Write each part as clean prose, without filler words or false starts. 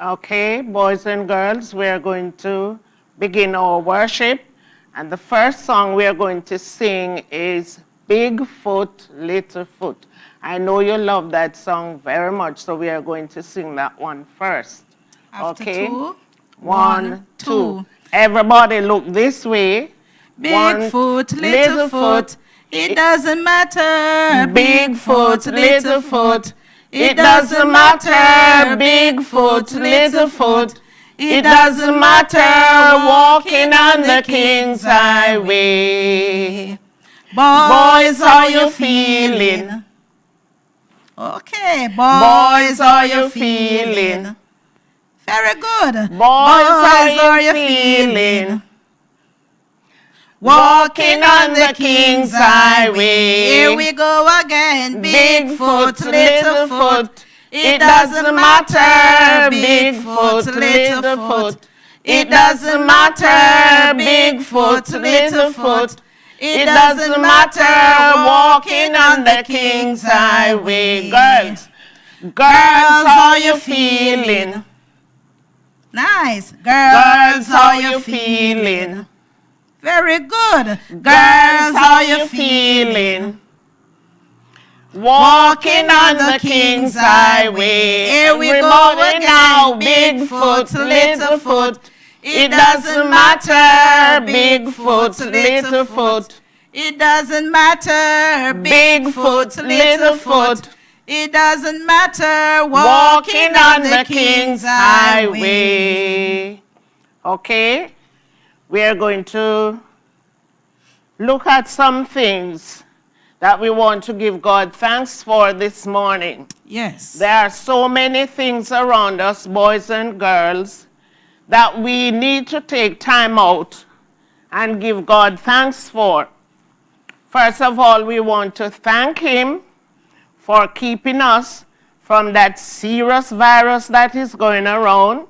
Okay, boys and girls, we are going to begin our worship. And the first song we are going to sing is Big Foot, Little Foot. I know you love that song very much, so we are going to sing that one first. After okay? two. One, two. Everybody look this way. Big foot, little foot. It doesn't matter. Big foot, little foot. It doesn't matter, big foot, little foot. It doesn't matter, walking on the King's highway. Boys, how you feeling? Okay, Boys, how you feeling? Very good. Boys, how you feeling? Walking on the King's highway. Here we go again. Big foot, little foot. It doesn't matter. Big foot, little foot. It doesn't matter. Big foot, little foot. It doesn't matter. Walking on the King's highway. Girls, how you feeling? Nice. Girls, how you feeling? Very good. Girls, how you feeling? Walking on the King's highway. Here we go again. Now, big foot, little foot. It doesn't matter, big foot, little foot. It doesn't matter, big foot, little foot. It doesn't matter, walking on the King's highway. Okay? We are going to look at some things that we want to give God thanks for this morning. Yes. There are so many things around us, boys and girls, that we need to take time out and give God thanks for. First of all, we want to thank Him for keeping us from that serious virus that is going around.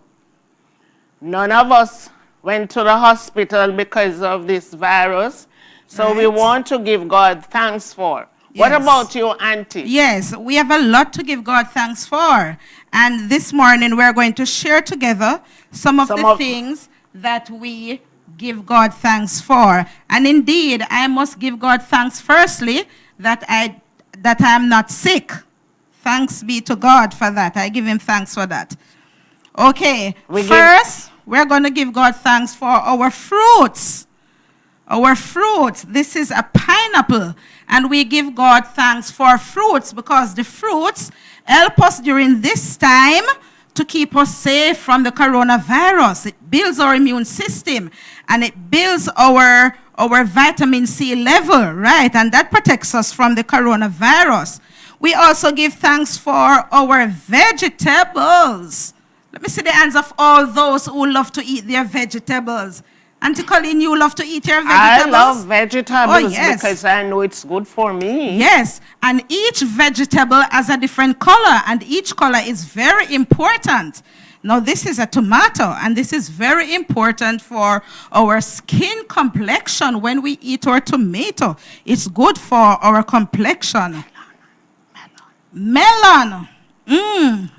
None of us went to the hospital because of this virus. So right. We want to give God thanks for. Yes. What about you, Auntie? Yes, we have a lot to give God thanks for. And this morning we're going to share together some of the things that we give God thanks for. And indeed, I must give God thanks firstly that I am not sick. Thanks be to God for that. I give Him thanks for that. Okay, first, we're going to give God thanks for our fruits. Our fruits. This is a pineapple. And we give God thanks for fruits because the fruits help us during this time to keep us safe from the coronavirus. It builds our immune system and it builds our vitamin C level, right? And that protects us from the coronavirus. We also give thanks for our vegetables. Let me see the hands of all those who love to eat their vegetables. Auntie Colleen, you love to eat your vegetables? I love vegetables. Oh, yes. Because I know it's good for me. Yes, and each vegetable has a different color, and each color is very important. Now, this is a tomato, and this is very important for our skin complexion when we eat our tomato. It's good for our complexion. Melon.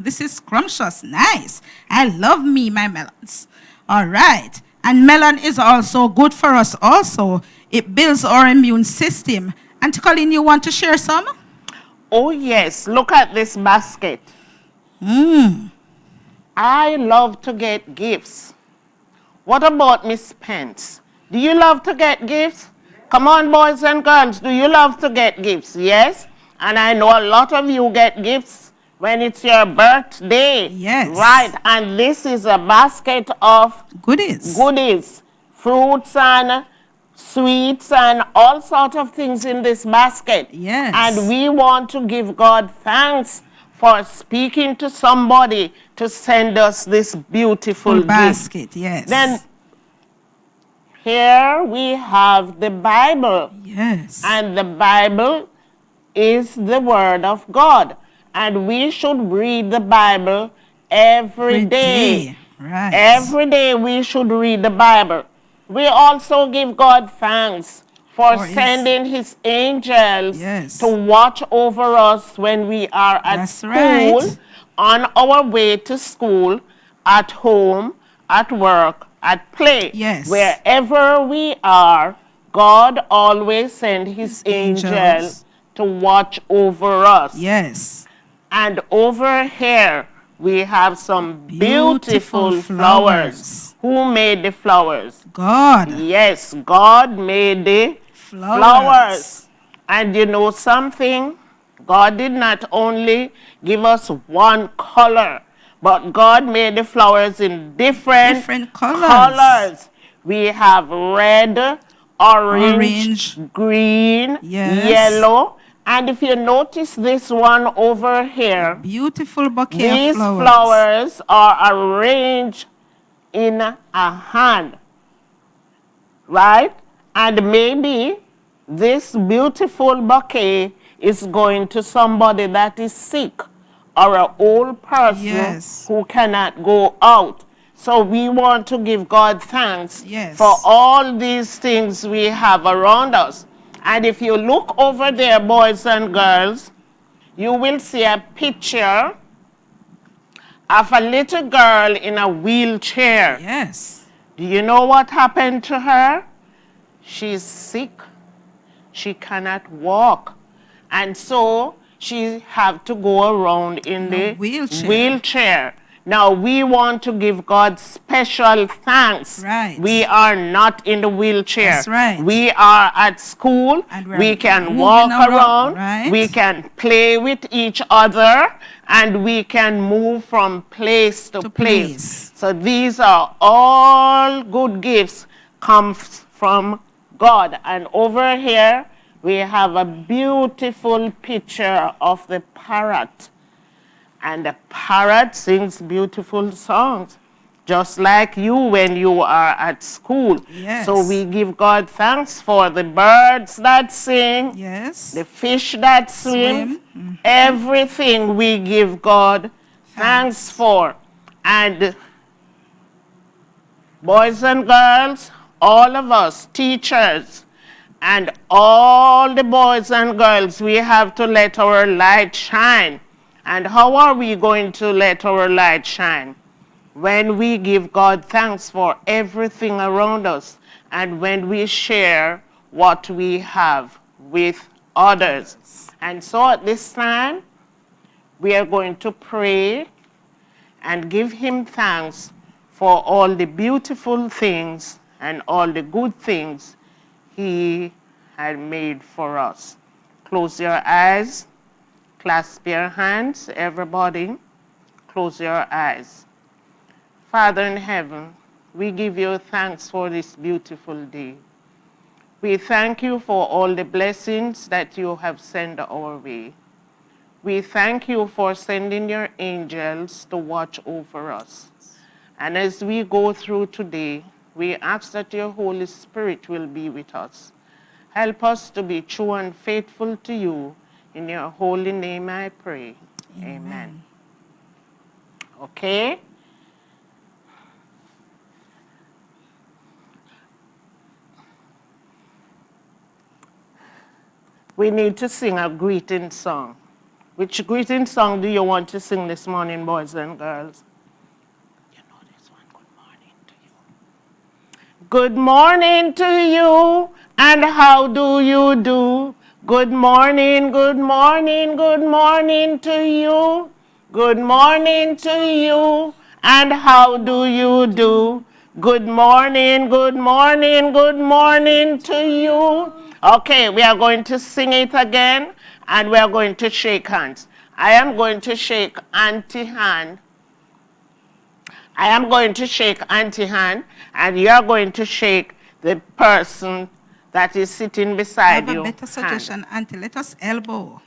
This is scrumptious. Nice. I love my melons. All right. And melon is also good for us also. It builds our immune system. Auntie Colleen, you want to share some? Oh, yes. Look at this basket. I love to get gifts. What about Miss Pence? Do you love to get gifts? Come on, boys and girls. Do you love to get gifts? Yes? And I know a lot of you get gifts when it's your birthday. Yes. Right. And this is a basket of goodies, fruits and sweets and all sorts of things in this basket. Yes. And we want to give God thanks for speaking to somebody to send us this beautiful basket. gift. Yes. Then here we have the Bible. Yes. And the Bible is the Word of God. And we should read the Bible every day. Right. Every day we should read the Bible. We also give God thanks for sending His angels to watch over us when we are at school, on our way to school, at home, at work, at play. Yes. Wherever we are, God always sends his angel to watch over us. Yes. And over here, we have some beautiful flowers. Who made the flowers? God. Yes, God made the flowers. And you know something? God did not only give us one color, but God made the flowers in different colors. We have red, orange, green, yellow. And if you notice this one over here, beautiful bouquet these of flowers are arranged in a hand, right? And maybe this beautiful bouquet is going to somebody that is sick or an old person who cannot go out. So we want to give God thanks for all these things we have around us. And if you look over there, boys and girls, you will see a picture of a little girl in a wheelchair. Yes. Do you know what happened to her? She's sick. She cannot walk. And so she have to go around in the wheelchair. Now, we want to give God special thanks. Right. We are not in the wheelchair. That's right. We are at school. We can walk around. Right. We can play with each other. And we can move from place to place. So these are all good gifts comes from God. And over here, we have a beautiful picture of the parrot. And the parrot sings beautiful songs, just like you when you are at school. Yes. So we give God thanks for the birds that sing, the fish that swim, everything we give God thanks for. And boys and girls, all of us, teachers, and all the boys and girls, we have to let our light shine. And how are we going to let our light shine? When we give God thanks for everything around us and when we share what we have with others. And so at this time, we are going to pray and give him thanks for all the beautiful things and all the good things he had made for us. Close your eyes. Clasp your hands, everybody. Close your eyes. Father in heaven, we give you thanks for this beautiful day. We thank you for all the blessings that you have sent our way. We thank you for sending your angels to watch over us. And as we go through today, we ask that your Holy Spirit will be with us. Help us to be true and faithful to you. In your holy name I pray. Amen. Okay? We need to sing a greeting song. Which greeting song do you want to sing this morning, boys and girls? You know this one, good morning to you. Good morning to you, and how do you do? Good morning, good morning, good morning to you. Good morning to you, and how do you do? Good morning, good morning, good morning to you. Okay, we are going to sing it again, and we are going to shake hands. I am going to shake Auntie hand. I am going to shake Auntie hand, and you are going to shake the person that is sitting beside you. I have a better suggestion, Auntie. Let us elbow.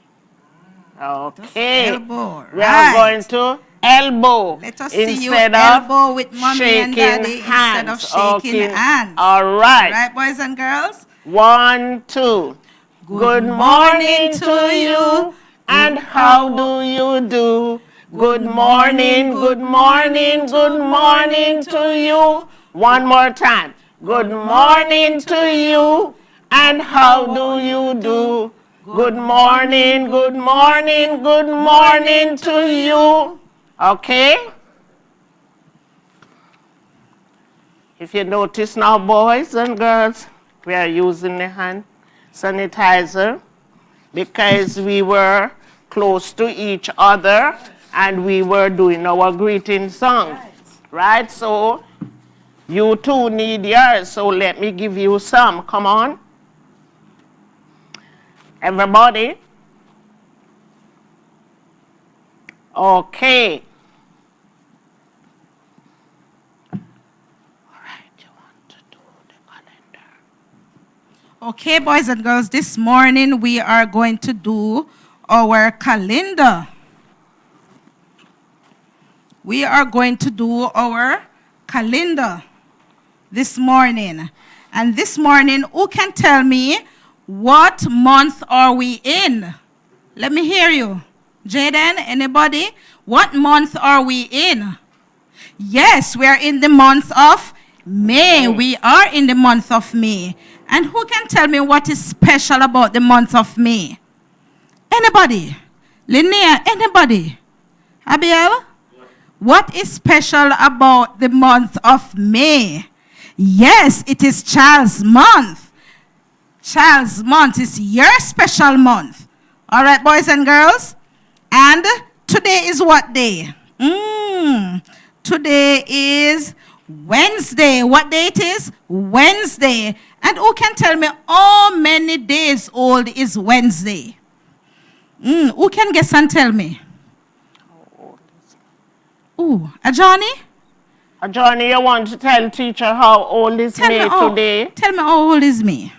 Okay. Elbow. We are going to elbow. Let us see you elbow with mommy and daddy instead of shaking hands. All right. Right, boys and girls? 1, 2. Good morning to you, and how do you do? Good morning, good morning, good morning to you. One more time. Good morning to you, and how do you do? Good morning, good morning, good morning to you. Okay? If you notice now, boys and girls, we are using the hand sanitizer because we were close to each other and we were doing our greeting song. Right? So you too need yours, so let me give you some. Come on. Everybody. Okay. Okay, boys and girls, this morning we are going to do our calendar. We are going to do our calendar this morning. And this morning, who can tell me what month are we in? Let me hear you. Jaden, anybody? What month are we in? Yes, we are in the month of May. We are in the month of May. And who can tell me what is special about the month of May? Anybody? Linnea, anybody? Abiel? What is special about the month of May? Yes, it is Child's Month. Child's Month is your special month. All right, boys and girls? And today is what day? Today is Wednesday. What day it is? Wednesday. And who can tell me how many days old is Wednesday? Who can guess and tell me? Ooh, Johnny? Johnny, you want to tell teacher how old is May today? Tell me how old is me.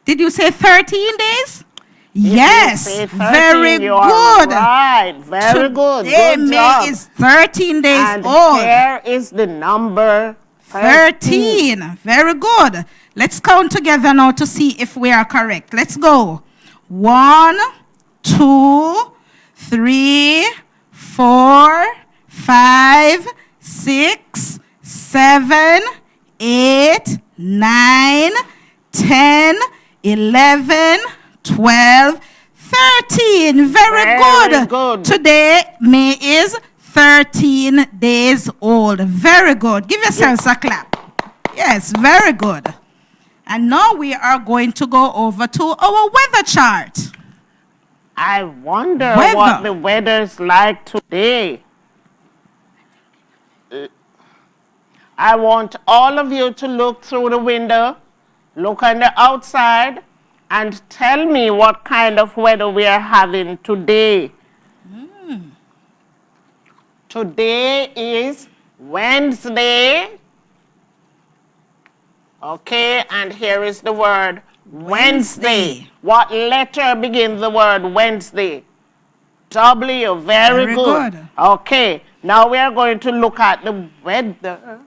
Did you say 13 days? Yes, 13, very good. Right, very good. Today, good May job. is 13 days and old. Here is the number 13. Very good. Let's count together now to see if we are correct. Let's go. 1, 2, 3, 4, 5, 6, 7, 8, 9, 10, 11, 12, 13. Very good. Today, May is 13 days old. Very good. Give yourselves a clap. Yes, very good. And now we are going to go over to our weather chart. I wonder what the weather's like today. I want all of you to look through the window, look on the outside, and tell me what kind of weather we are having today. Today is Wednesday. Okay, and here is the word Wednesday. What letter begins the word Wednesday? W. Very good. Okay, now we are going to look at the weather.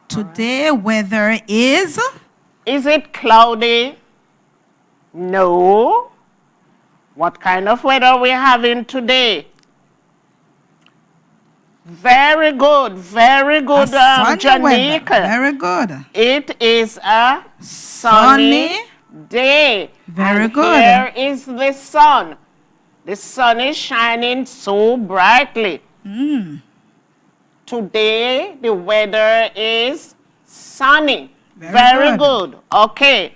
Today, weather is? Is it cloudy? No. What kind of weather are we having today? Very good, Janika. Very good. It is a sunny day. Very good. Here is the sun. The sun is shining so brightly. Today, the weather is sunny. Very good. Okay.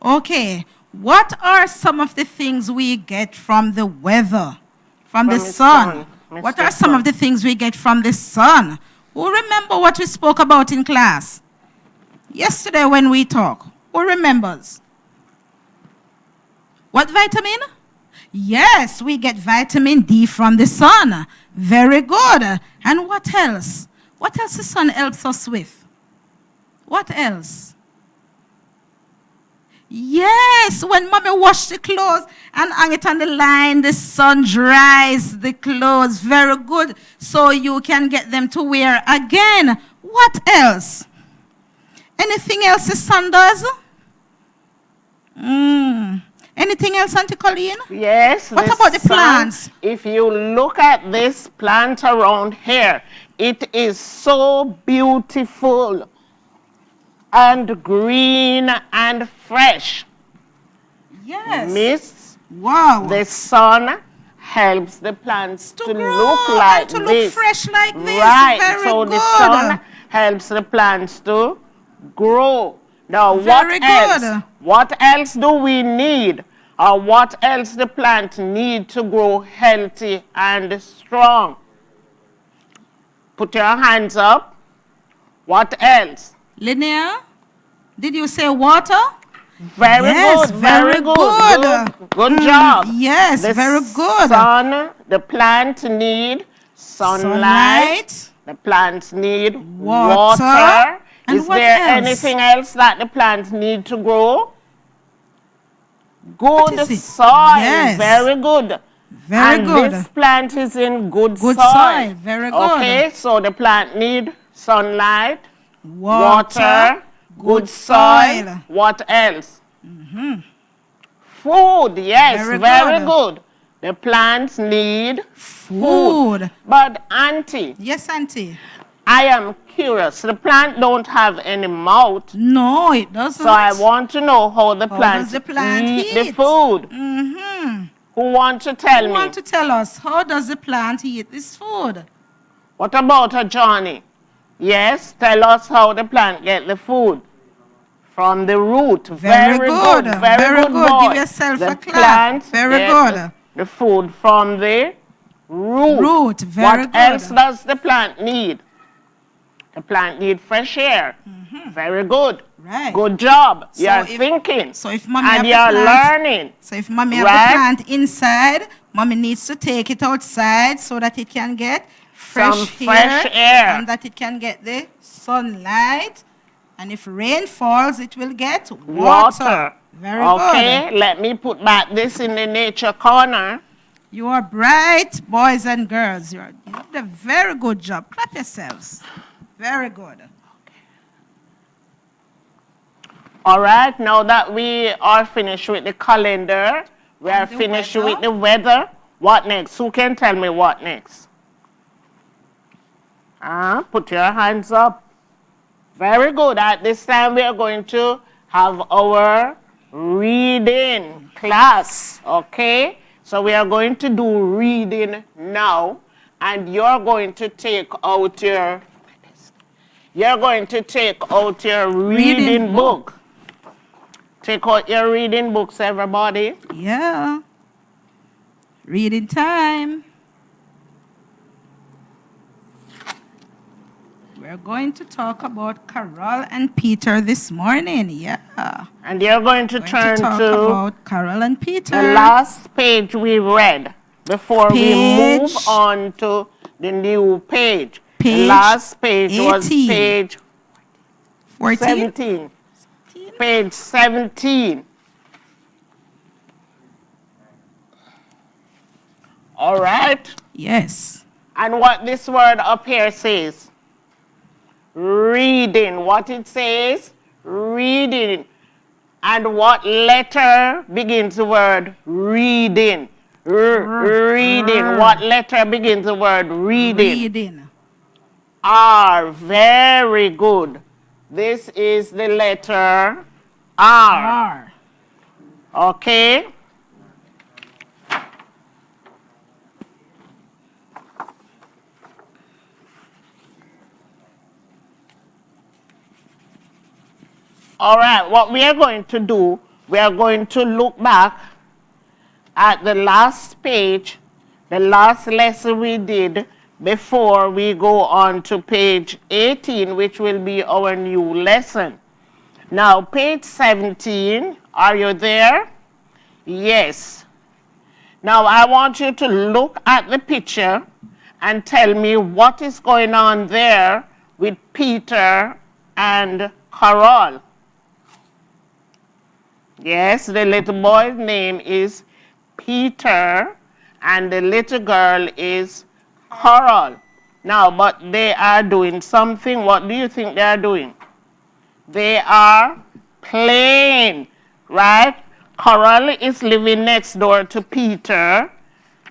Okay. What are some of the things we get from the weather? From the sun? What are some of the things we get from the sun? Who remember what we spoke about in class? Yesterday when we talked. Who remembers? What vitamin? Yes, we get vitamin D from the sun. Very good. And what else? What else the sun helps us with? What else? Yes, when mommy wash the clothes and hang it on the line, the sun dries the clothes. Very good. So you can get them to wear again. What else? Anything else the sun does? Anything else, Auntie Colleen? Yes. What about the plants? If you look at this plant around here, it is so beautiful and green and fresh. Yes. Mist. Wow. The sun helps the plants to grow look like and to this. look fresh like this. Right. Very So good. the sun helps the plants to grow. Now, Very what else? good. What else do we need? Or what else the plant need to grow healthy and strong? Put your hands up. What else? Linnea, did you say water? Very Yes, good. very good. Good job. Yes, The very good. sun, the plant need sunlight. The plants need water. And Is what there else? anything else that the plants need to grow? Good is it? soil. Yes. Very good. Very and good. This plant is in good soil. Soil. Very good. Okay, so the plant need sunlight, water, good soil. What else? Food. Yes, very good. The plants need food. But auntie. Yes, auntie. I am curious. The plant don't have any mouth. No, it doesn't. So I want to know how the plant eat the food. Who want to tell me? Who want to tell us? How does the plant eat this food? What about a Johnny? Yes, tell us how the plant get the food. From the root. Very good. Very good. Boy. Give yourself a clap. Plant very good. The food from the root. Very good. What else does the plant need? The plant need fresh air. Very good. Right. Good job. You're thinking. So if mommy and you're learning. So if mommy have the plant inside, mommy needs to take it outside so that it can get fresh air. And that it can get the sunlight. And if rain falls, it will get water. Very good. Okay, let me put back this in the nature corner. You are bright, boys and girls. You did a very good job. Clap yourselves. Very good. All right, now that we are finished with the calendar, we are finished with the weather. What next? Who can tell me what next? Put your hands up. Very good. At this time, we are going to have our reading class, okay? So we are going to do reading now, and you're going to take out your reading book. Take out your reading books, everybody. Yeah. Reading time. We're going to talk about Carol and Peter this morning. Yeah. And you're going to turn to about Carol and Peter. The last page we read before we move on to the new page. The last page 18. Was page 17. Page 17. All right? Yes. And what this word up here says? Reading. What it says? Reading. And what letter begins the word reading? Reading. What letter begins the word reading? Reading. R. Very good. This is the letter R. Okay? All right, what we are going to do, we are going to look back at the last page, the last lesson we did before we go on to page 18, which will be our new lesson. Now, page 17, are you there? Yes. Now, I want you to look at the picture and tell me what is going on there with Peter and Carol. Yes, the little boy's name is Peter, and the little girl is Carol. Now, but they are doing something. What do you think they are doing? They are playing, right? Carol is living next door to Peter.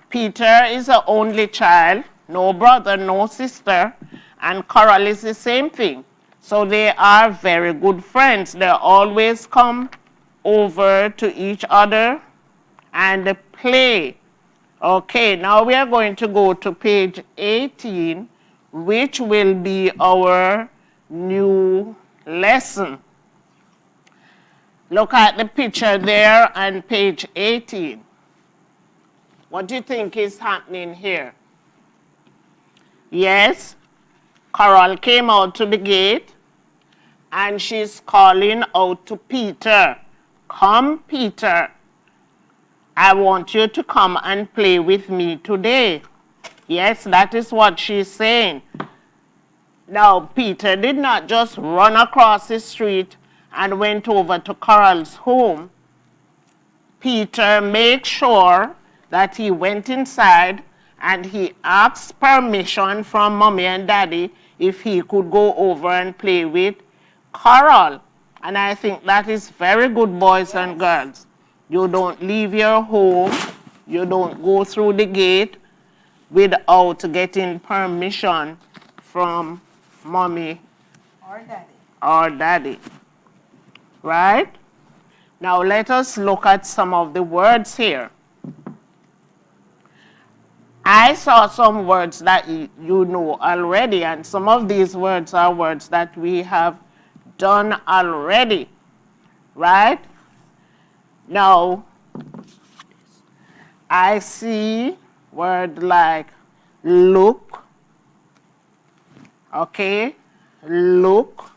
Peter is the only child, no brother, no sister, and Carol is the same thing. So they are very good friends. They always come over to each other and play. Okay, now we are going to go to page 18, which will be our new lesson. Look at the picture there on page 18. What do you think is happening here? Yes, Carol came out to the gate and she's calling out to Peter. Come, Peter. I want you to come and play with me today. Yes, that is what she's saying. Now, Peter did not just run across the street and went over to Carol's home. Peter made sure that he went inside and he asked permission from Mommy and Daddy if he could go over and play with Carol. And I think that is very good, boys and girls. You don't leave your home, you don't go through the gate without getting permission from Mommy or Daddy. Right? Now let us look at some of the words here. I saw some words that you know already, and some of these words are words that we have done already. Right? Now, I see word like look. Okay? Look.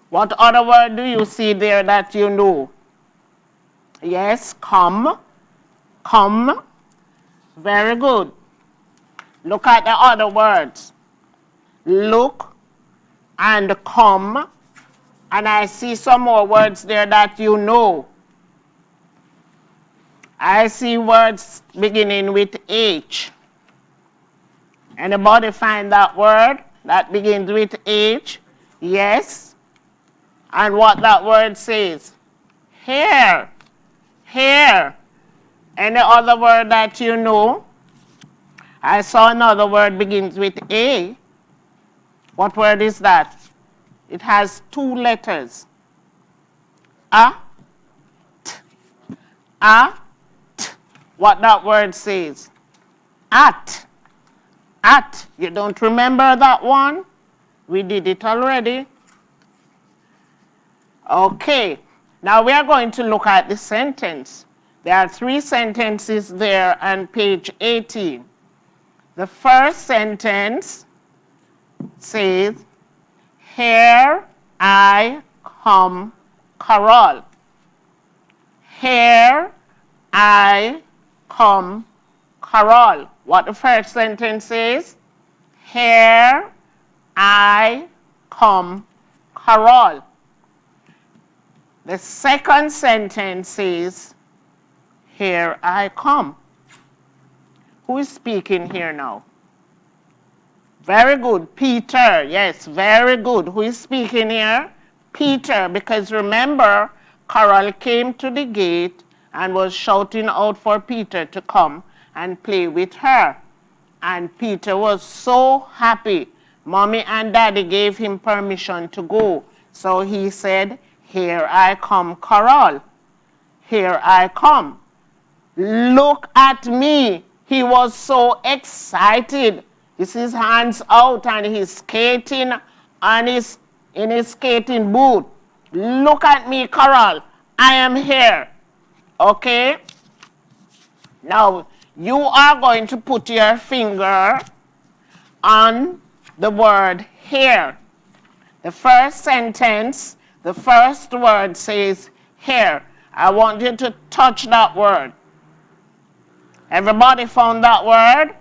What other word do you see there that you know? Yes, come. Come. Very good. Look at the other words. Look and come. And I see some more words there that you know. I see words beginning with H. Anybody find that word that begins with H? Yes. And what that word says? Here. Here. Any other word that you know? I saw another word begins with A. What word is that? It has two letters. A, T. A, T. What that word says? At. At. You don't remember that one? We did it already. Okay. Now we are going to look at the sentence. There are 3 sentences there on page 18. The first sentence says, here I come, Carol. Here I come, Carol. What the first sentence says? Here I come, Carol. The second sentence says, here I come. Who is speaking here now? Very good, Peter. Yes, very good. Who is speaking here? Peter, because remember, Carol came to the gate and was shouting out for Peter to come and play with her. And Peter was so happy. Mommy and Daddy gave him permission to go. So he said, here I come, Carol. Here I come. Look at me. He was so excited. He's his hands out and he's skating on in his skating boot. Look at me, Carol. I am here. Okay? Now, you are going to put your finger on the word here. The first sentence, the first word says here. I want you to touch that word. Everybody found that word?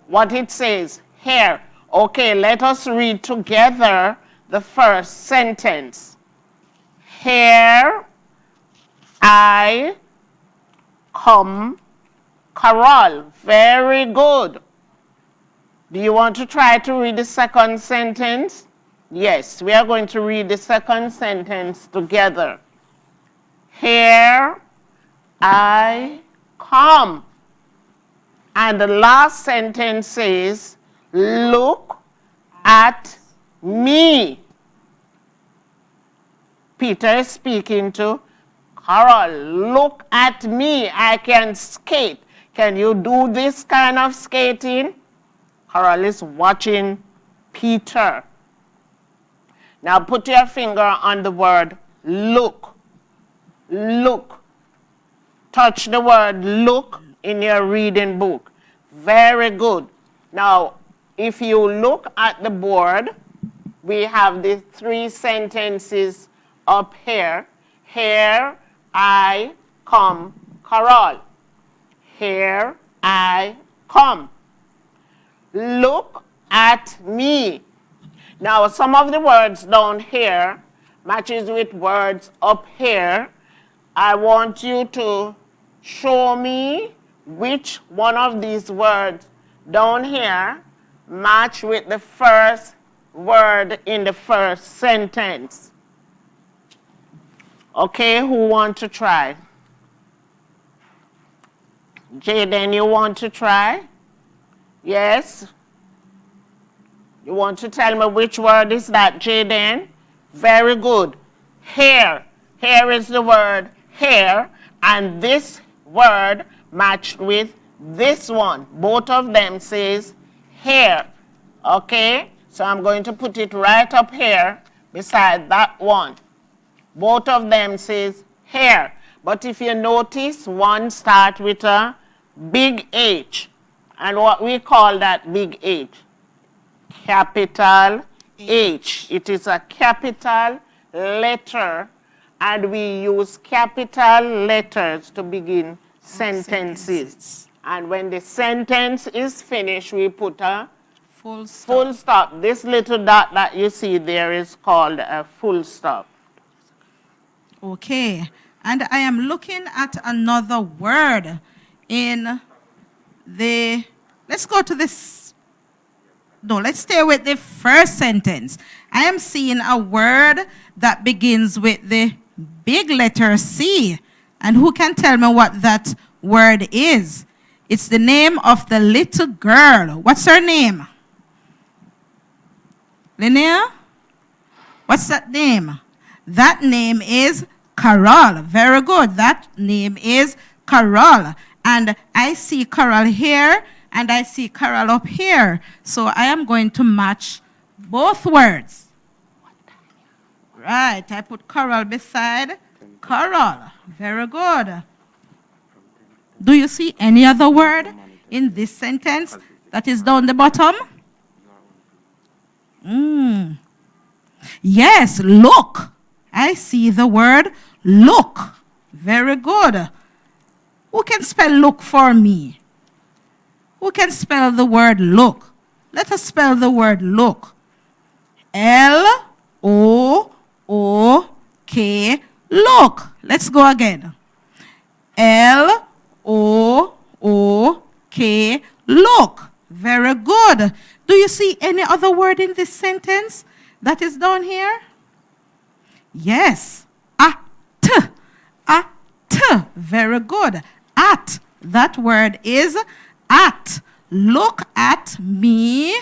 What it says? Here. Okay, let us read together the first sentence. Here I come, Carol. Very good. Do you want to try to read the second sentence? Yes, we are going to read the second sentence together. Here I come. And the last sentence says, look at me. Peter is speaking to Harold, look at me. I can skate. Can you do this kind of skating? Harold is watching Peter. Now put your finger on the word look. Look. Touch the word look in your reading book. Very good. Now, if you look at the board, we have the 3 sentences up here. Here I come, Carol. Here I come. Look at me. Now, some of the words down here matches with words up here. I want you to show me which one of these words down here match with the first word in the first sentence. Okay, who want to try? Jaden, you want to try? Yes? You want to tell me which word is that, Jaden? Very good. Hair. Here is the word hair, and this word matched with this one. Both of them says hair. Okay? So I'm going to put it right up here beside that one. Both of them says hair. But if you notice, one starts with a big H. And what we call that big H? Capital H. It is a capital letter, and we use capital letters to begin sentences. And when the sentence is finished, we put a full stop. This little dot that you see there is called a full stop. Okay. And I am looking at another word in the, let's go to this. No, let's stay with the first sentence. I am seeing a word that begins with the big letter C. And who can tell me what that word is? It's the name of the little girl. What's her name? Linnea? What's that name? That name is Carol. Very good. That name is Carol. And I see Carol here, and I see Carol up here. So I am going to match both words. Right. I put Carol beside Carol. Very good. Do you see any other word in this sentence that is down the bottom? Yes, look. I see the word look. Very good. Who can spell look for me? Who can spell the word look? Let us spell the word look. L-O-O-K, look. Let's go again. L-O-O-K, look. Very good. Do you see any other word in this sentence that is down here? Yes. At. At. Very good. At. That word is at. Look at me.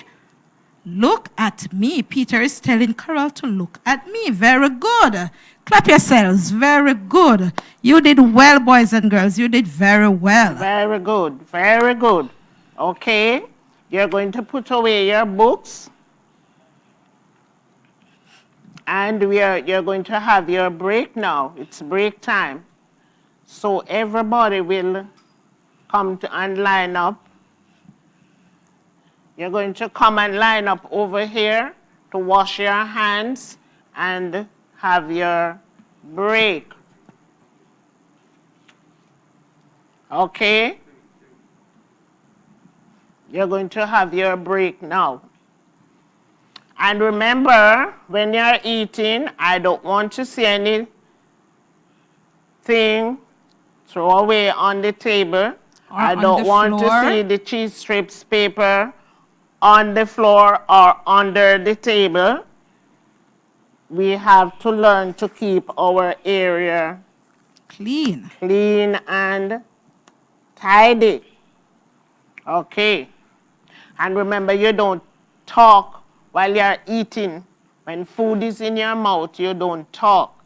Look at me. Peter is telling Carol to look at me. Very good. Clap yourselves. Very good. You did well, boys and girls. You did very well. Very good. Very good. Okay. You're going to put away your books. And you're going to have your break now. It's break time. So everybody will come to and line up. You're going to come and line up over here to wash your hands and have your break. Okay? You're going to have your break now. And remember, when you're eating, I don't want to see anything throw away on the table. I don't want to see the cheese strips paper on the floor or under the table. We have to learn to keep our area clean and tidy. Okay. And remember, you don't talk while you're eating. When food is in your mouth, you don't talk.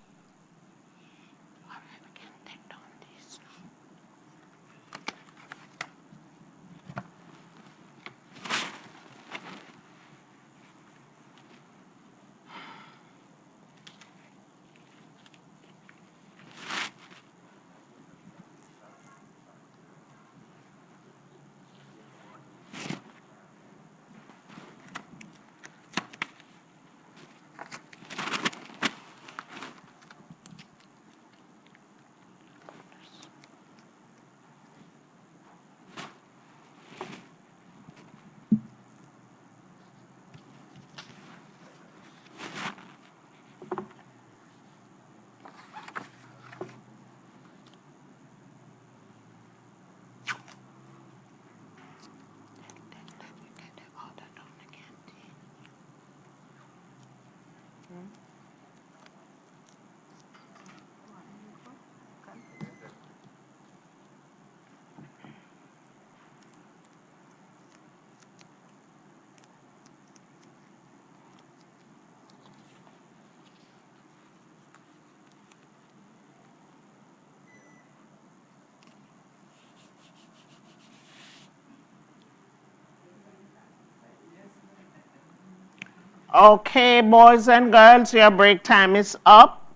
Okay, boys and girls, your break time is up.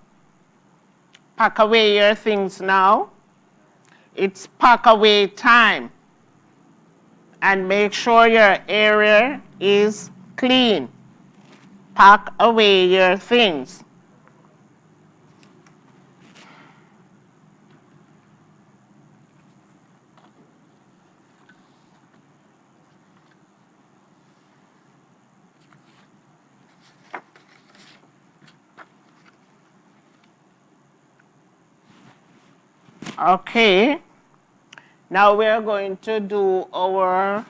Pack away your things now. It's pack away time. And make sure your area is clean. Pack away your things. Okay. Now we're going to do our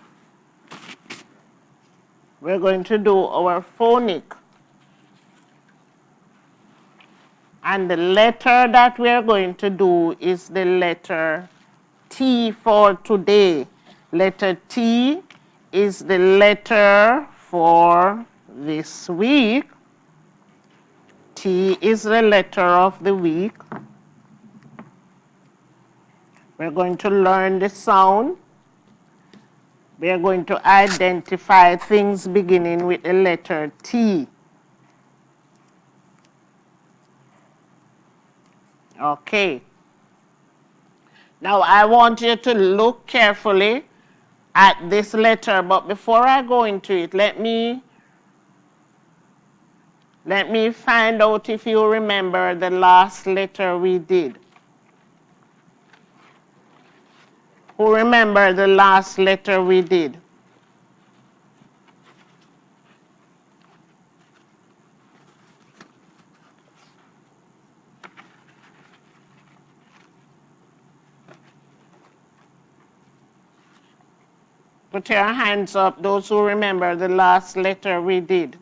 phonic. And the letter that we're going to do is the letter T for today. Letter T is the letter for this week. T is the letter of the week. We're going to learn the sound. We are going to identify things beginning with the letter T. Okay. Now I want you to look carefully at this letter, but before I go into it, let me find out if you remember the last letter we did. Who remember the last letter we did? Put your hands up, those who remember the last letter we did.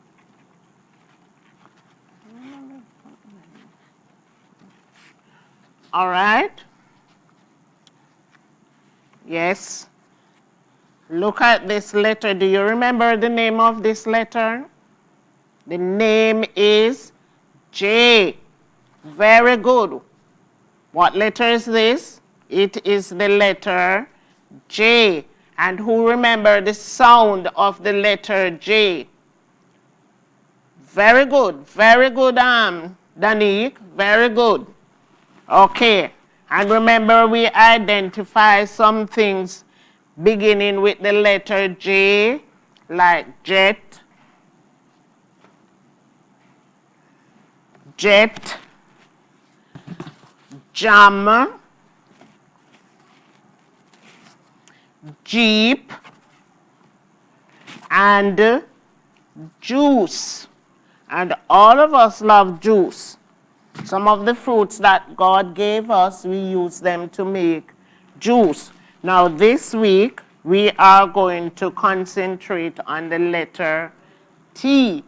All right? Yes. Look at this letter. Do you remember the name of this letter? The name is J. Very good. What letter is this? It is the letter J. And who remember the sound of the letter J? Very good. Very good, Danique. Very good. Okay. And remember, we identify some things beginning with the letter J, like jet, jam, jeep, and juice. And all of us love juice. Some of the fruits that God gave us, we use them to make juice. Now this week, we are going to concentrate on the letter T.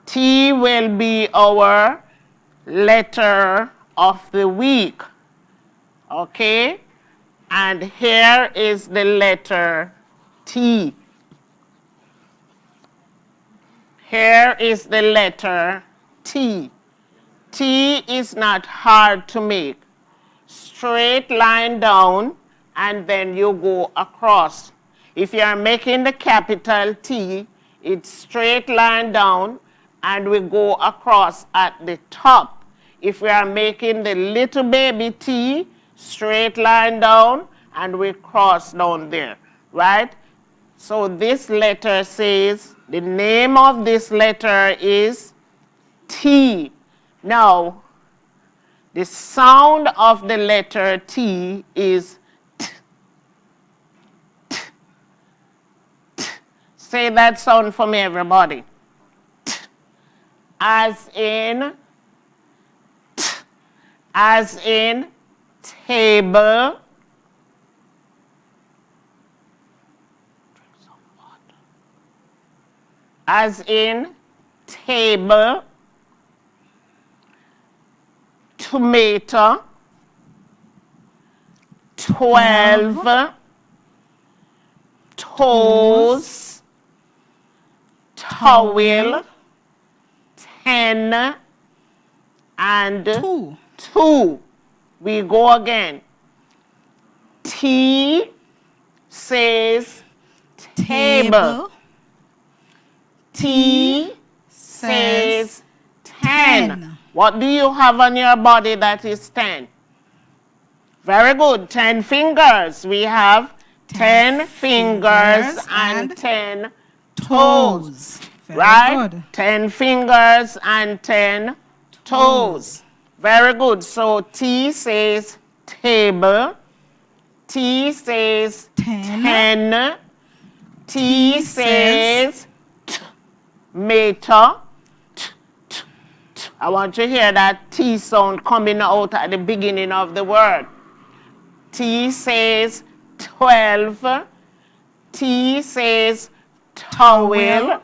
T will be our letter of the week. Okay? And here is the letter T. Here is the letter T. T is not hard to make. Straight line down, and then you go across. If you are making the capital T, it's straight line down, and we go across at the top. If we are making the little baby T, straight line down, and we cross down there, right? So this letter says, the name of this letter is T. Now, the sound of the letter T is T, T, T. Say that sound for me, everybody. T. As in T, as in table. As in table. Tomato, 12, toes, towel, 10, and 2. We go again. T says table. T says 10. 10. What do you have on your body that is 10? Very good. 10 fingers. We have 10 fingers and 10 toes. Very right? good. 10 fingers and 10 toes. Very good. So T says table. T says 10. T says meter. I want you to hear that T sound coming out at the beginning of the word. T says 12. T says towel.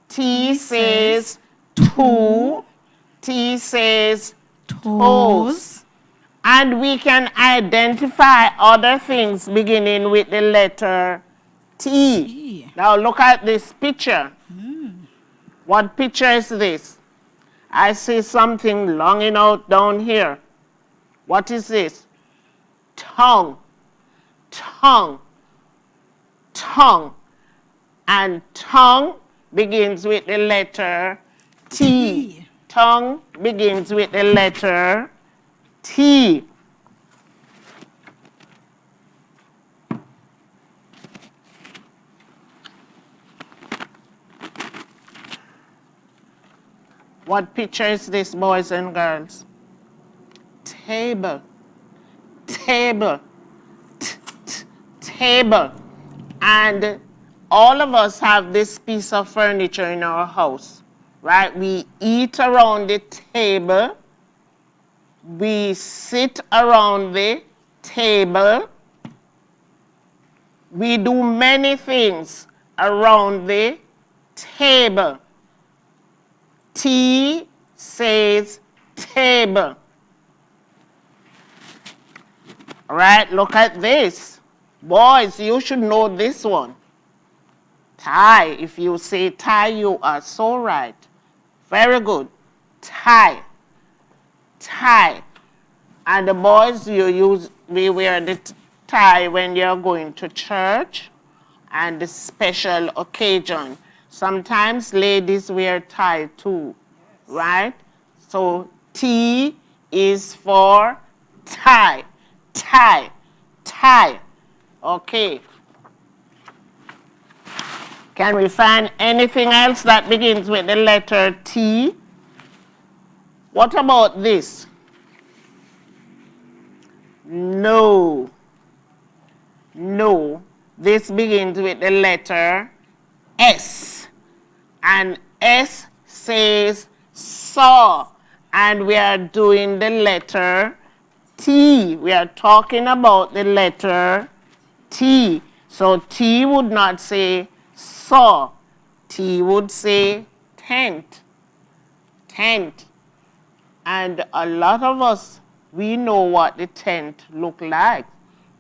T says 2. T says toes. And we can identify other things beginning with the letter T. Now look at this picture. What picture is this? I see something longing out down here. What is this? Tongue. Tongue. Tongue. And tongue begins with the letter T. Tongue begins with the letter T. What picture is this, boys and girls? Table. Table. Table. And all of us have this piece of furniture in our house, right? We eat around the table. We sit around the table. We do many things around the table. T says table. All right, look at this. Boys, you should know this one. Tie. If you say tie, you are so right. Very good. Tie. Tie. And the boys, we wear the tie when you're going to church and the special occasion. Sometimes ladies wear tie too, right? So T is for tie, tie, tie. Okay. Can we find anything else that begins with the letter T? What about this? No. No. This begins with the letter S. And S says saw. And we are doing the letter T. We are talking about the letter T. So T would not say saw. T would say tent. Tent. And a lot of us, we know what the tent look like.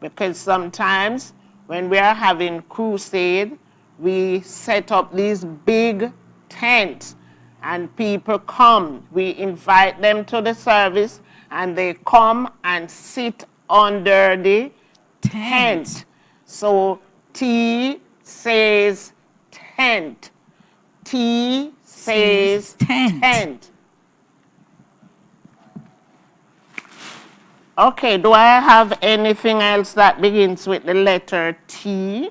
Because sometimes when we are having crusade, we set up these big tents and people come. We invite them to the service and they come and sit under the tent. So T says tent. T says tent. Okay, do I have anything else that begins with the letter T?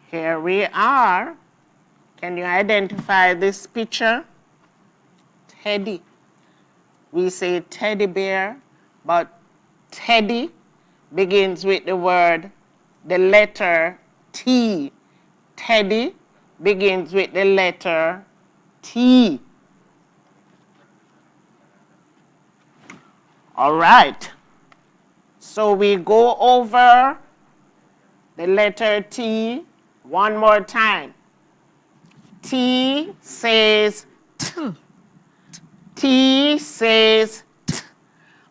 Here we are. Can you identify this picture? Teddy. We say teddy bear, but teddy begins with the word, the letter T. Teddy begins with the letter T. All right. So we go over the letter T one more time. T says T. T says T.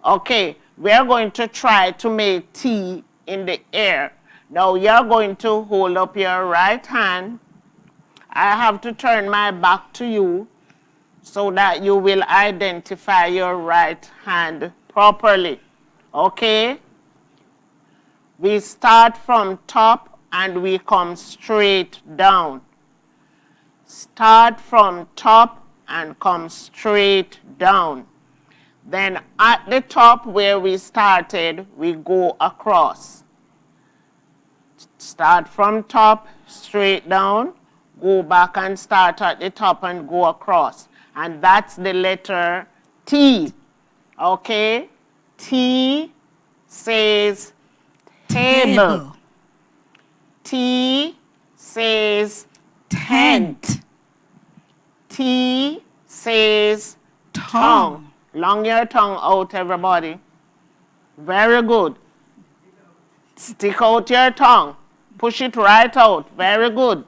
Okay, we are going to try to make T in the air. Now you're going to hold up your right hand. I have to turn my back to you so that you will identify your right hand properly. Okay? We start from top and we come straight down. start from top and come straight down. Then at the top where we started, we go across. Start from top, straight down, go back and start at the top and go across. And that's the letter T. Okay? T says table. T says tent. T says tongue. Long your tongue out, everybody. Very good. Stick out your tongue. Push it right out. Very good.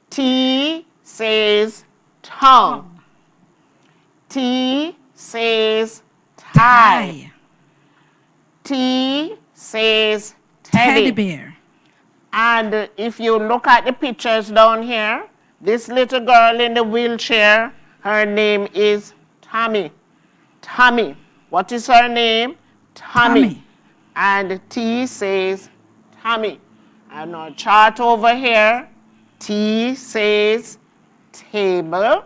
T says tongue. T says tie. T says teddy bear. And if you look at the pictures down here, this little girl in the wheelchair, her name is Tommy. Tommy. What is her name? Tommy. And T says Tommy. And our chart over here, T says table.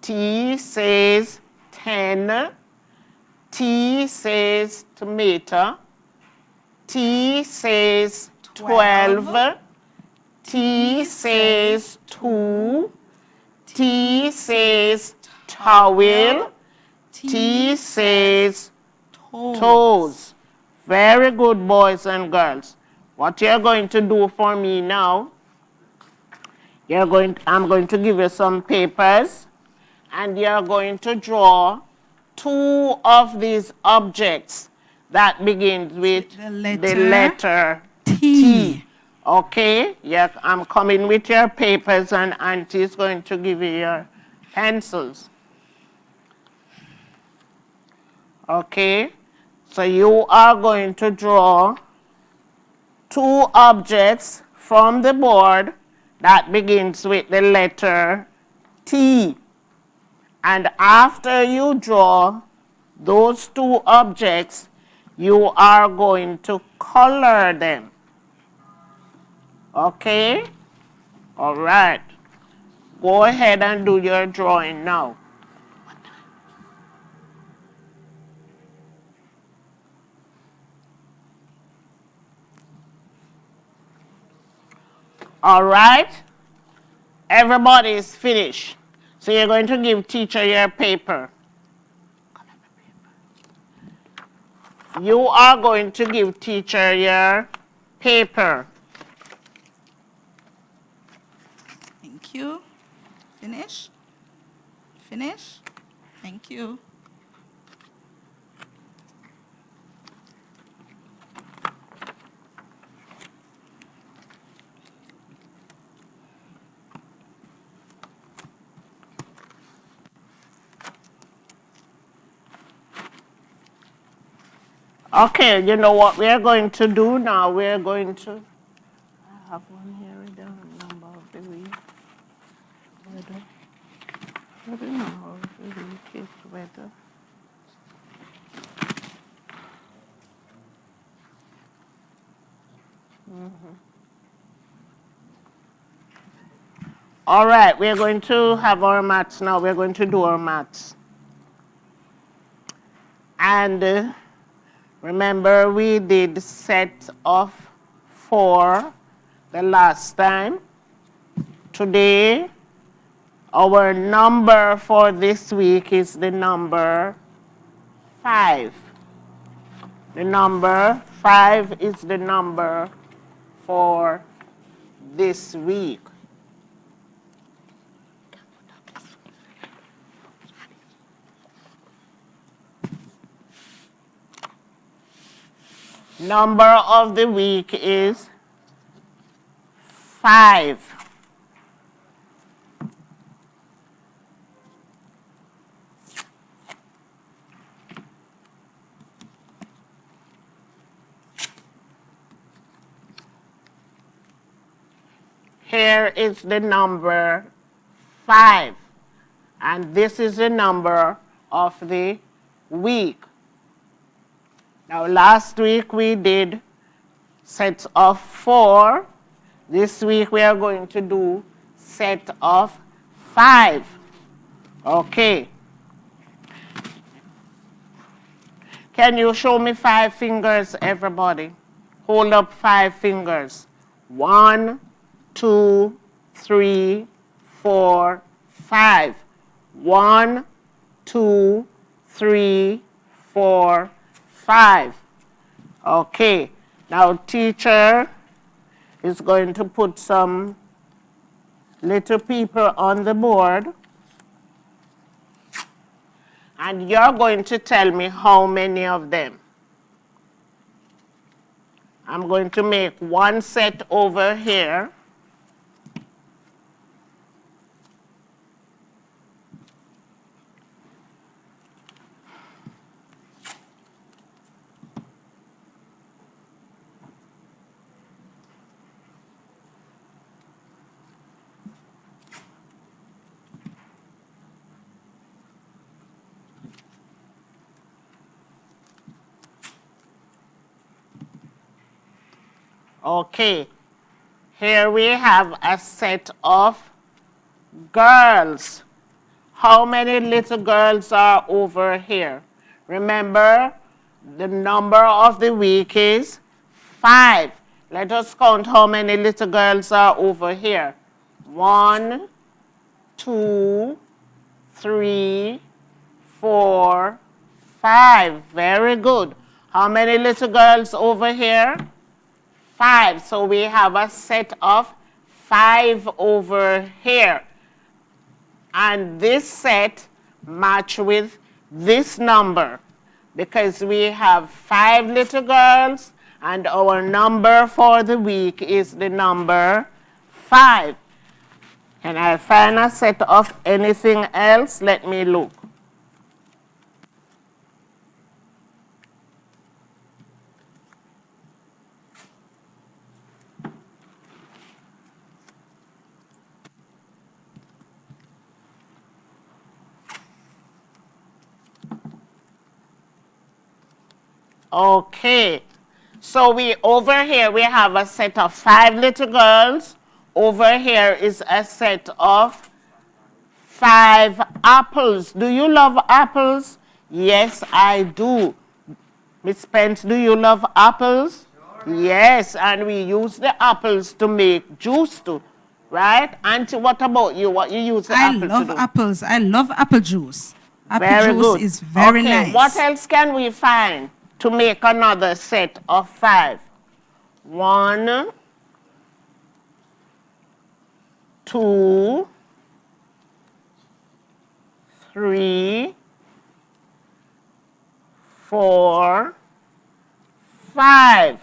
T says 10. T says tomato. T says 12. T says 2. T says towel. T says toes. Very good, boys and girls. What you're going to do for me now, I'm going to give you some papers, and you're going to draw 2 of these objects that begins with the letter T. Okay? Yeah, I'm coming with your papers, and Auntie is going to give you your pencils. Okay? So you are going to draw 2 objects from the board that begins with the letter T. And after you draw those 2 objects, you are going to color them. Okay? All right. Go ahead and do your drawing now. All right? Everybody is finished. So you're going to give teacher your paper. You are going to give teacher your paper. Thank you. Finish? Finish? Thank you. Okay, you know what we're going to do now? We're going to, I have one here, the number of the week. What the number of the week is weather. All right, we're going to have our maths now. We're going to do our maths. And remember, we did set of 4 the last time. Today, our number for this week is the number 5. The number 5 is the number for this week. Number of the week is 5. Here is the number 5. And this is the number of the week. Now, last week we did sets of 4. This week we are going to do set of 5. Okay. Can you show me 5 fingers, everybody? Hold up 5 fingers. 1, 2, 3, 4, 5. 1, 2, 3, 4, 5. Okay. Now, teacher is going to put some little people on the board. And you're going to tell me how many of them. I'm going to make one set over here. Okay, here we have a set of girls. How many little girls are over here? Remember, the number of the week is 5. Let us count how many little girls are over here. 1, 2, 3, 4, 5. Very good. How many little girls over here? 5. So we have a set of 5 over here. And this set match with this number because we have 5 little girls and our number for the week is the number 5. Can I find a set of anything else? Let me look. Okay, so over here we have a set of 5 little girls. Over here is a set of 5 apples. Do you love apples? Yes, I do. Miss Pence, do you love apples? Sure. Yes, and we use the apples to make juice too, right? Auntie, what about you? What you use the apple to do? I love apples. I love apple juice. Apple very juice good. is very okay, nice. What else can we find to make another set of 5? 1, 2, 3, 4, 5.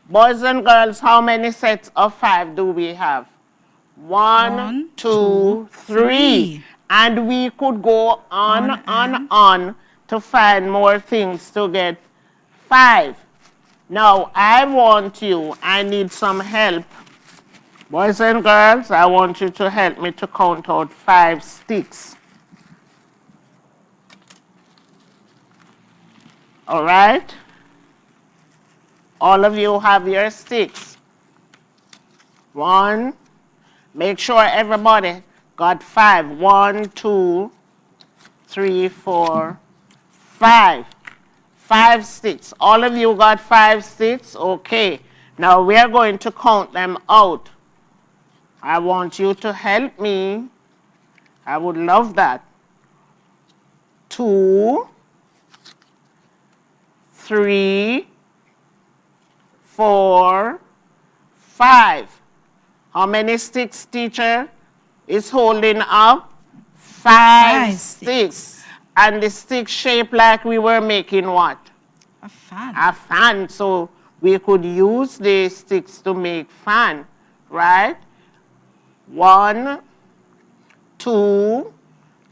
Boys and girls, how many sets of 5 do we have? 1, 2, 3. And we could go on to find more things to get 5. Now, I need some help. Boys and girls, I want you to help me to count out 5 sticks. All right? All of you have your sticks. 1, make sure everybody got 5. 1, 2, 3, 4, 5. 5 sticks. All of you got 5 sticks? Okay. Now we are going to count them out. I want you to help me. I would love that. 2, 3, 4, 5. How many sticks, teacher, is holding up? 5 sticks. And the stick shaped like we were making what? A fan. A fan. So we could use the sticks to make fan, right? 1, 2,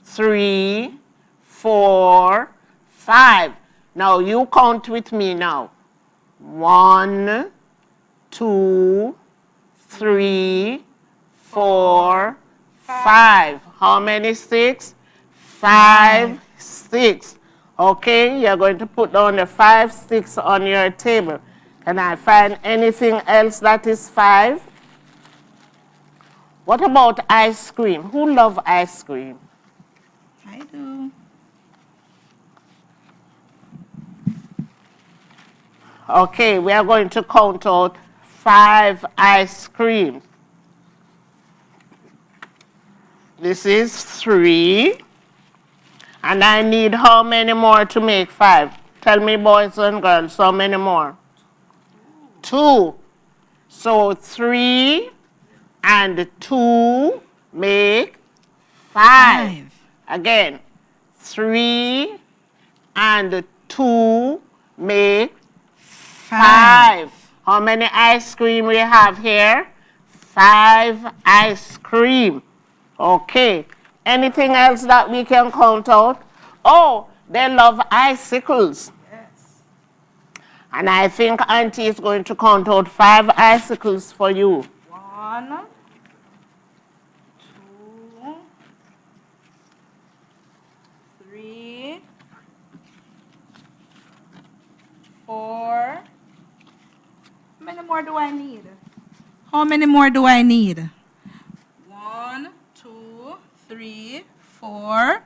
3, 4, 5. Now you count with me now. 1, 2, 3, 4, 5. How many sticks? 5 sticks. Okay, you're going to put down the 5 sticks on your table. Can I find anything else that is 5? What about ice cream? Who loves ice cream? I do. Okay, we are going to count out 5 ice creams. This is 3. And I need how many more to make 5? Tell me, boys and girls, how many more? 2. So 3 and 2 make 5. Again, 3 and 2 make 5. How many ice cream we have here? 5 ice cream. Okay. Anything else that we can count out? Oh, they love icicles. Yes. And I think Auntie is going to count out 5 icicles for you. 1, 2, 3, 4. How many more do I need? How many more do I need? 1, 2, 3, 4.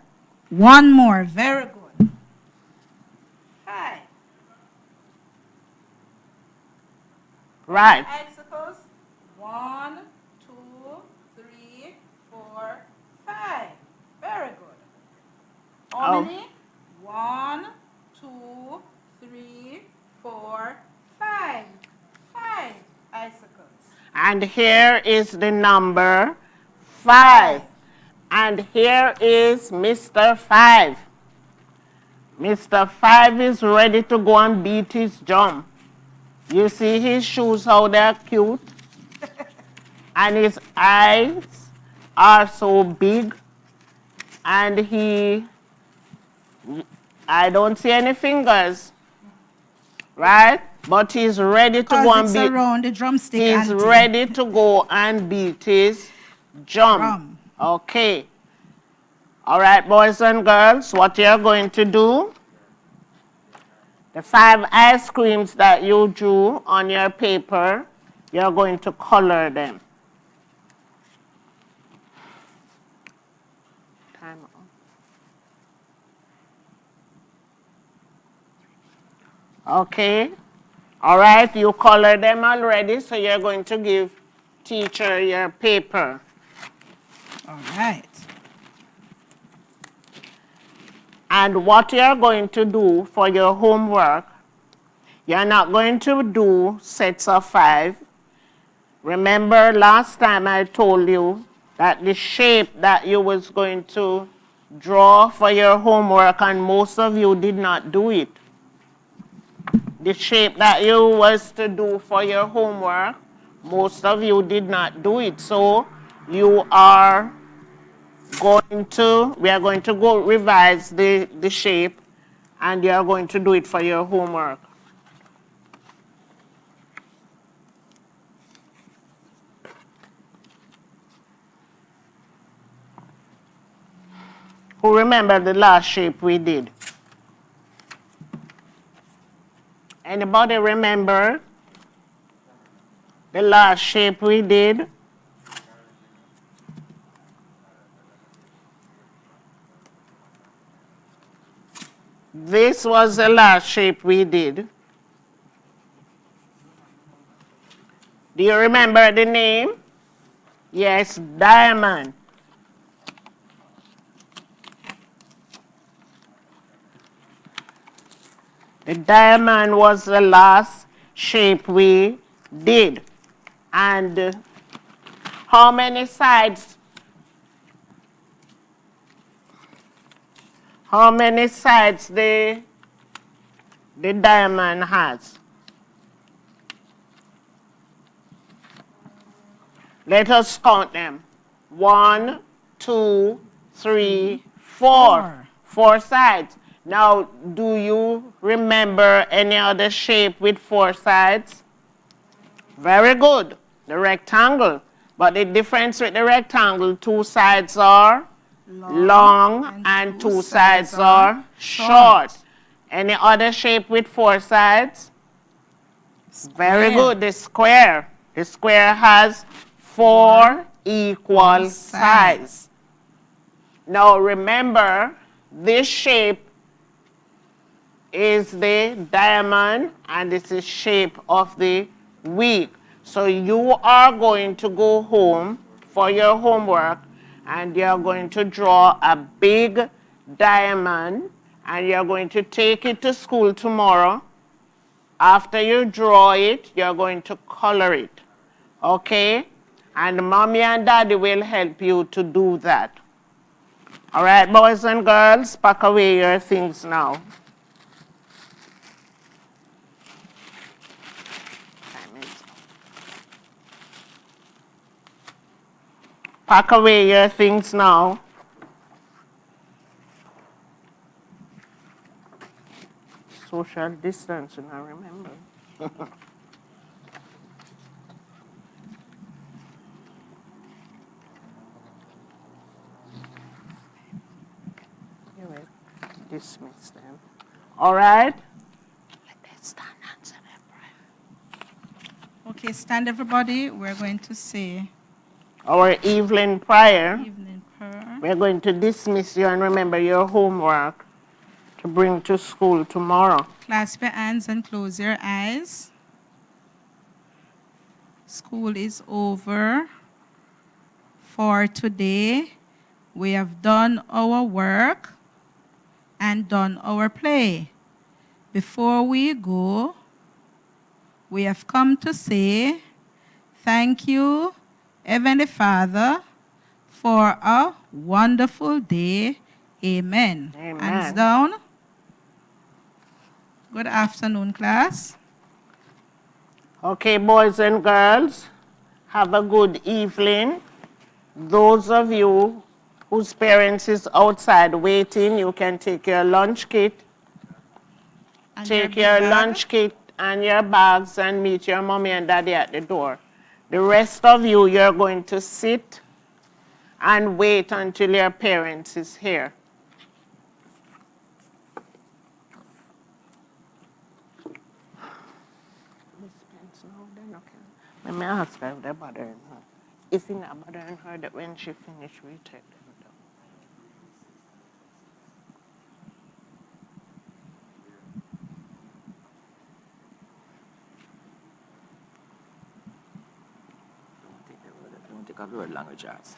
1 more. Very good. 5. Right. Icicles. 1, 2, 3, 4, 5. Very good. How many? 1, 2, 3, 4, 5. 5 icicles. And here is the number 5. And here is Mr. 5. Mr. 5 is ready to go and beat his drum. You see his shoes, how they're cute? And his eyes are so big. And I don't see any fingers, right? But he's ready to go and beat. Around the drumstick. He's ready to go and beat his drum. Okay. All right, boys and girls, what you're going to do, the 5 ice creams that you drew on your paper, you're going to color them. Time on. Okay. All right, you color them already, so you're going to give teacher your paper. All right. And what you're going to do for your homework, you're not going to do sets of 5. Remember last time I told you that the shape that you was going to draw for your homework, and most of you did not do it. The shape that you was to do for your homework, most of you did not do it. So we are going to go revise the shape, and you are going to do it for your homework. Who remember the last shape we did? Anybody remember the last shape we did? This was the last shape we did. Do you remember the name? Yes, diamond. The diamond was the last shape we did. And how many sides? How many sides the diamond has? Let us count them. 1, 2, 3, 4. 4 sides. Now, do you remember any other shape with 4 sides? Very good. The rectangle. But the difference with the rectangle, 2 sides are long and 2 sides are short. Any other shape with 4 sides? Very good. The square. The square has 4 equal size. Now remember, this shape is the diamond and it's the shape of the week. So you are going to go home for your homework and you're going to draw a big diamond and you're going to take it to school tomorrow. After you draw it, you're going to color it, okay? And mommy and daddy will help you to do that. All right, boys and girls, pack away your things now. Pack away your things now. Social distancing, I remember. Dismiss them. All right? Let's stand and say a prayer. Okay, stand everybody. We're going to say our evening prayer. Evening prayer. We're going to dismiss you and remember your homework to bring to school tomorrow. Clasp your hands and close your eyes. School is over for today. We have done our work and done our play. Before we go, we have come to say thank you, Heavenly Father, for a wonderful day. Amen. Amen. Hands down. Good afternoon, class. Okay, boys and girls, have a good evening. Those of you whose parents is outside waiting, you can take your lunch kit. And take your lunch kit and your bags and meet your mommy and daddy at the door. The rest of you, you're going to sit and wait until your parents is here. Let me ask her if they're bothering her. If you're not bothering her, that when she finishes, we take them down. Don't take a word language arts.